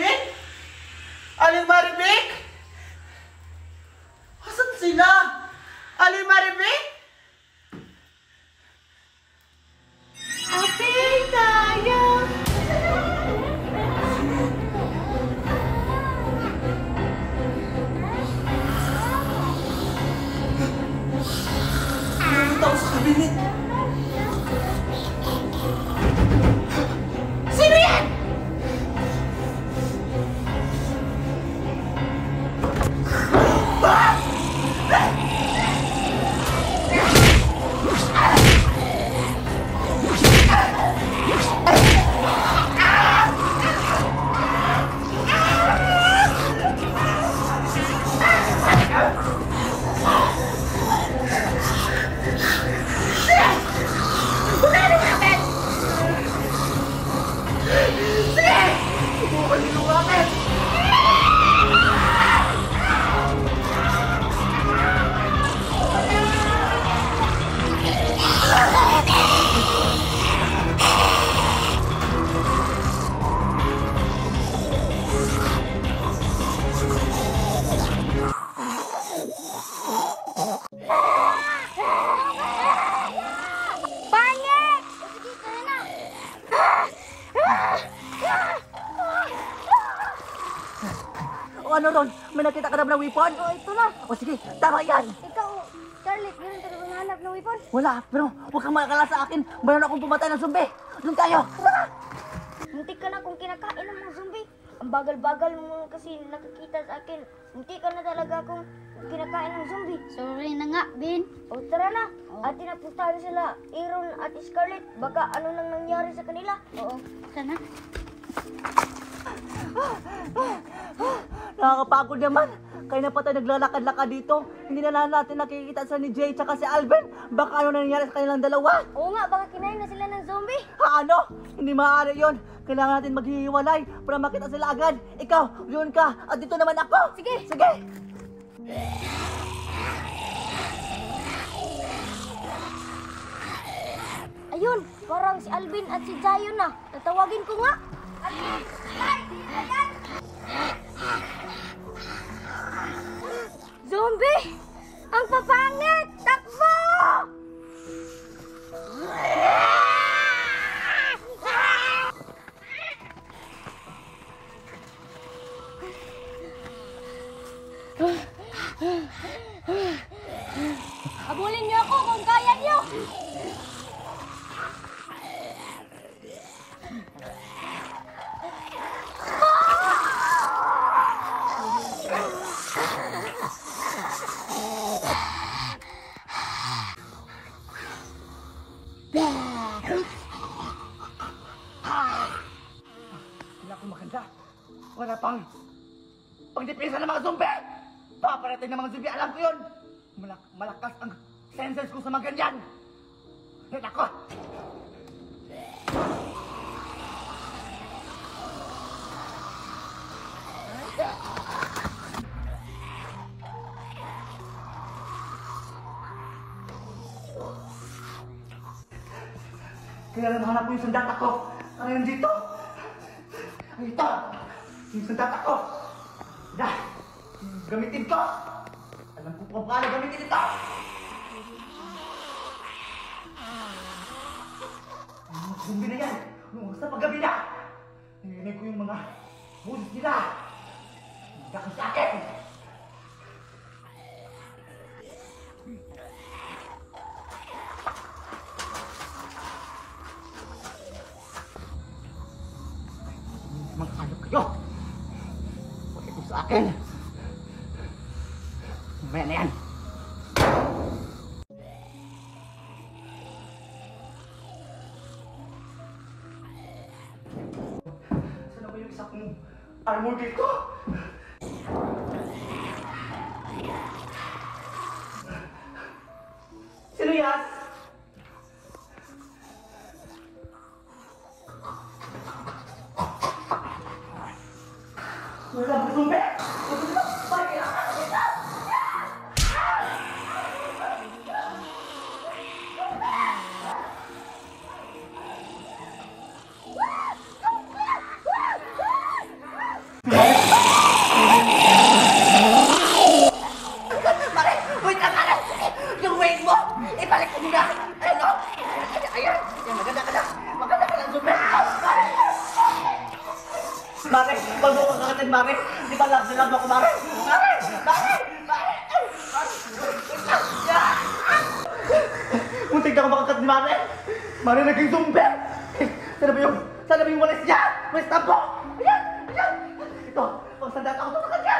Alvin? Aling Maribik? Asan sila? Aling Maribik? Apay tayo! Pumunta ako sa kabinet. Sino yan? Pangit! Sige, tara na. O ano ron? May nakita ka na ba ng weapon? Oh, ito na. O sige, tama yan. Ikaw, Charlotte, meron ka na hanap ng weapon? Wala, pero huwag kang makakala sa akin. Meron akong pumatay ng zombie. Doon tayo. Tara! Muntik ka na kung kinakain ng mga zombie. Ang bagal-bagal mo kasi nakakita sa akin. Muntik ka na talaga kung kinakain ng zombie. Sorry na nga, Bin. O tara na. At tinapuntahan sila, Aaron at Scarlett. Baka ano nang nangyari sa kanila. Oo, sana. Nakakapagod naman. Kaya na pa tayo naglalakad-lakad dito. Hindi na natin nakikita sa ni Jay tsaka si Alvin. Baka ano nangyari sa kanilang dalawa. Oo nga, baka kinain na sila ng zombie. Ha, ano? Hindi maaari yon. Kailangan natin maghihiwalay para makita sila agad. Ikaw, yun ka. At dito naman ako. Sige. Sige. Ayun, parang si Alvin at si Jayon na. Tatawagin ko nga. Zombie! Ang papangit! Takbo! Habulin niyo ako kung kaya niyo! Wala akong maganda. Wala pang pangdepensa ng mga zombie. Paparating ng mga zombie. Alam ko yun. Malakas ang senses ko sa mga ganyan. Yan ako. Kaya lang hanap ko yung sandata ko. Ano yun dito? Ay, ito! Yung sandata ko! Dah! Gamitin ko! Alam ko kung paano gamitin ito! Ang mga zombie na yan! Noong sa paggabi na! Narinig ko yung mga bulis nila! Hindi ka sa akin! Magkalap kayo! Huwag ito sa akin! Mamaya na yan! Saan ba yung isa kong armor dito? Sino yan? Wala ba zombie? makakatin, Mare? Di ba love na love ako, Mare? Mare! Mare! Mare! Muntik na ako makakat ni Mare. Mare, naging zombie. Sana ba yung walis niya? Walis na po! Ayan! Ayan! Ito, pagsandat ako sa kanya!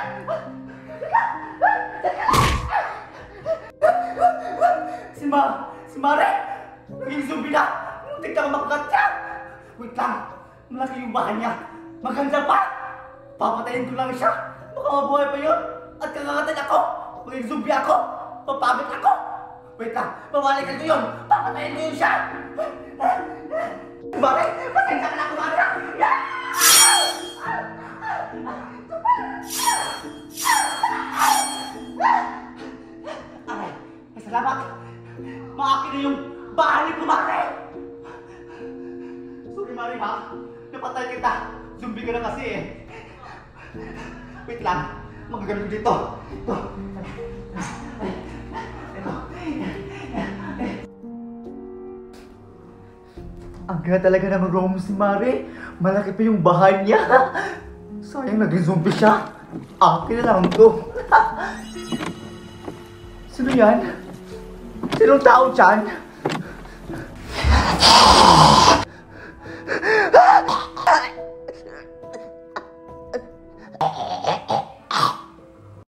Si Mare! Naging zombie na! Muntik na ako makakat niya! Wait lang! Malaki yung bahay niya! Maganda pa! Papatayin ko lang siya! Baka mabuhay pa yun! At kakakatin ako! Maging zombie ako! Papamit ako! Wait lang! Babalikan ko yun! Papatayin ko yun siya! Mare! Pasensya ka na ako, Mare! Aray! Salamat! Maakin na yung bahay ko, Mare! Sorry, Mare, ha? Napatay kita! Zombie ka na kasi eh! Wait lang! Magagaling ko dito! Ito! Ang ganda talaga ng room si Mare. Malaki pa yung bahay niya. Sayang naging zombie siya. Akin na lang to. Sino yan? Sinong tao dyan?